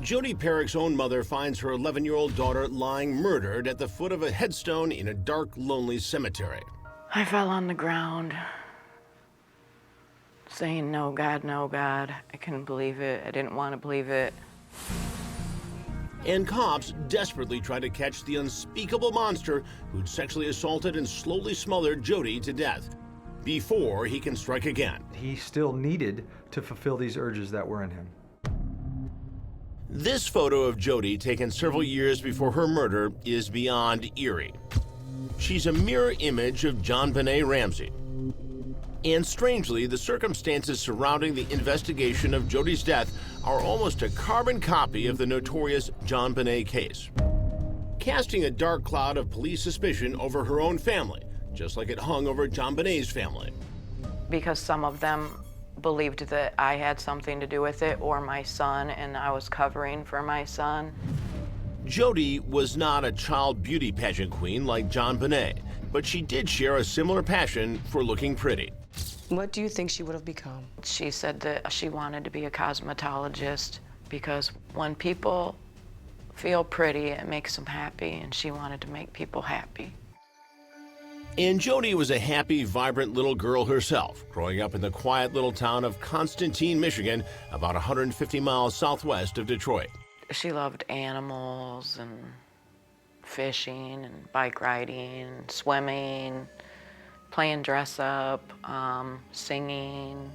Jodi Parrack's own mother finds her 11-year-old daughter lying murdered at the foot of a headstone in a dark, lonely cemetery. I fell on the ground, saying, "No, God, no, God." I couldn't believe it. I didn't want to believe it. And cops desperately try to catch the unspeakable monster who'd sexually assaulted and slowly smothered Jodi to death before he can strike again. He still needed to fulfill these urges that were in him. This photo of Jodi, taken several years before her murder, is beyond eerie. She's a mirror image of JonBenet Ramsey. And strangely, the circumstances surrounding the investigation of Jodi's death are almost a carbon copy of the notorious JonBenet case, casting a dark cloud of police suspicion over her own family, just like it hung over JonBenet's family. Because some of them believed that I had something to do with it, or my son, and I was covering for my son. Jodi was not a child beauty pageant queen like JonBenet, but she did share a similar passion for looking pretty. What do you think she would have become? She said that she wanted to be a cosmetologist because when people feel pretty, it makes them happy, and she wanted to make people happy. And Jodi was a happy, vibrant little girl herself, growing up in the quiet little town of Constantine, Michigan, about 150 miles southwest of Detroit. She loved animals and fishing and bike riding, and swimming, playing dress up, singing,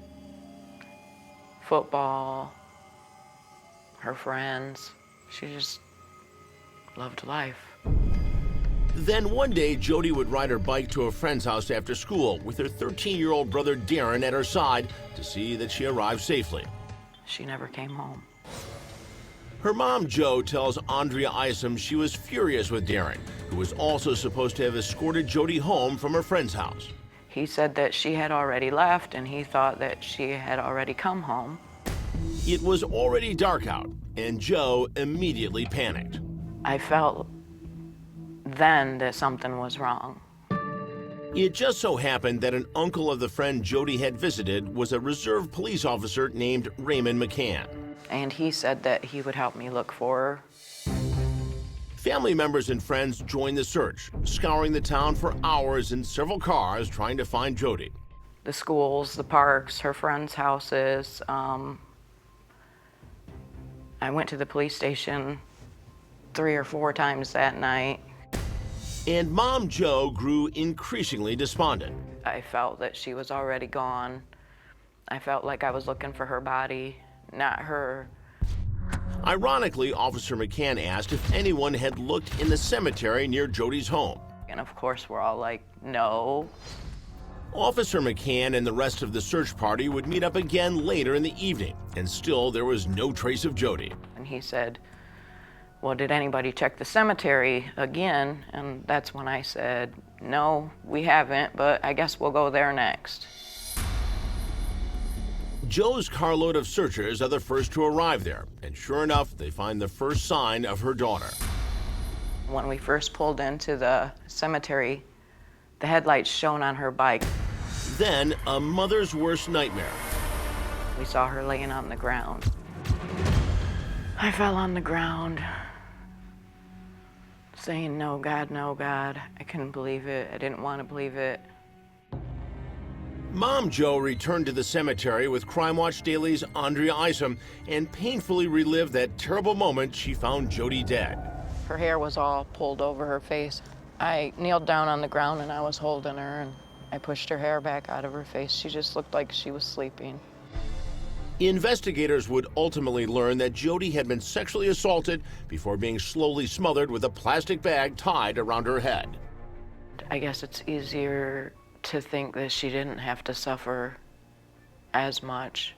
football, her friends. She just loved life. Then one day, Jodi would ride her bike to a friend's house after school with her 13-year-old brother Darren at her side to see that she arrived safely. She never came home. Her mom, Jo, tells Andrea Isom she was furious with Darren, who was also supposed to have escorted Jodi home from her friend's house. He said that she had already left, and he thought that she had already come home. It was already dark out, and Jo immediately panicked. I felt then that something was wrong. It just so happened that an uncle of the friend Jodi had visited was a reserve police officer named Raymond McCann. And he said that he would help me look for her. Family members and friends joined the search, scouring the town for hours in several cars trying to find Jodi. The schools, the parks, her friends' houses. I went to the police station 3 or 4 times that night. And Mom Jo grew increasingly despondent. I felt that she was already gone. I felt like I was looking for her body, not her. Ironically, Officer McCann asked if anyone had looked in the cemetery near Jodi's home. And of course, we're all like, no. Officer McCann and the rest of the search party would meet up again later in the evening, and still there was no trace of Jodi. And he said, "Well, did anybody check the cemetery again?" And that's when I said, "No, we haven't, but I guess we'll go there next." Jo's carload of searchers are the first to arrive there, and sure enough, they find the first sign of her daughter. When we first pulled into the cemetery, the headlights shone on her bike. Then, a mother's worst nightmare. We saw her laying on the ground. I fell on the ground, saying, "No, God, no, God." I couldn't believe it. I didn't want to believe it. Mom Jo returned to the cemetery with Crime Watch Daily's Andrea Isom and painfully relived that terrible moment she found Jodi dead. Her hair was all pulled over her face. I kneeled down on the ground and I was holding her, and I pushed her hair back out of her face. She just looked like she was sleeping. Investigators would ultimately learn that Jodi had been sexually assaulted before being slowly smothered with a plastic bag tied around her head. I guess it's easier to think that she didn't have to suffer as much,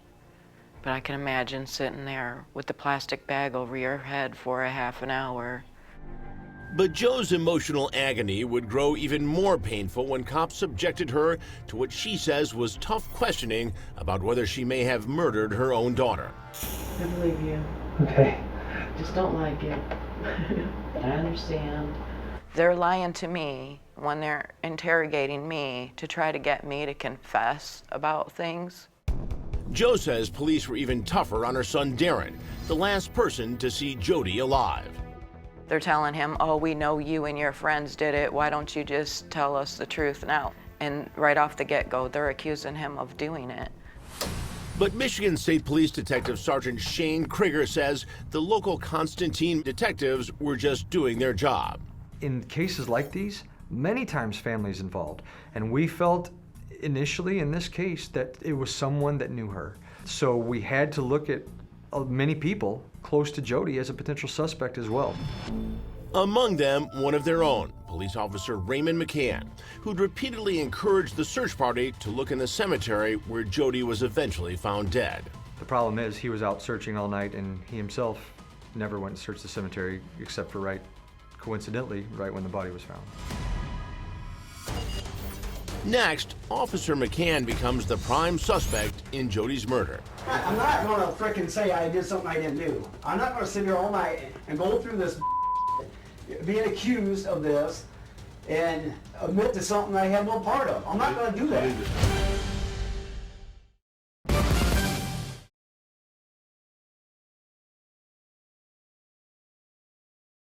but I can imagine sitting there with the plastic bag over your head for a half an hour. But Jo's emotional agony would grow even more painful when cops subjected her to what she says was tough questioning about whether she may have murdered her own daughter. I believe you. Okay. Just don't like it. I understand. They're lying to me when they're interrogating me to try to get me to confess about things. Joe says police were even tougher on her son Darren, the last person to see Jodi alive. They're telling him, oh, we know you and your friends did it. Why don't you just tell us the truth now? And right off the get-go, they're accusing him of doing it. But Michigan State Police Detective Sergeant Shane Krieger says the local Constantine detectives were just doing their job. In cases like these, many times families involved, and we felt initially in this case that it was someone that knew her. So we had to look at many people close to Jodi as a potential suspect as well. Among them, one of their own, police officer Raymond McCann, who'd repeatedly encouraged the search party to look in the cemetery where Jodi was eventually found dead. The problem is he was out searching all night, and he himself never went and searched the cemetery except for coincidentally, right when the body was found. Next, Officer McCann becomes the prime suspect in Jodi's murder. I'm not going to frickin' say I did something I didn't do. I'm not going to sit here all night and go through this being accused of this and admit to something I had no part of. I'm not going to do that.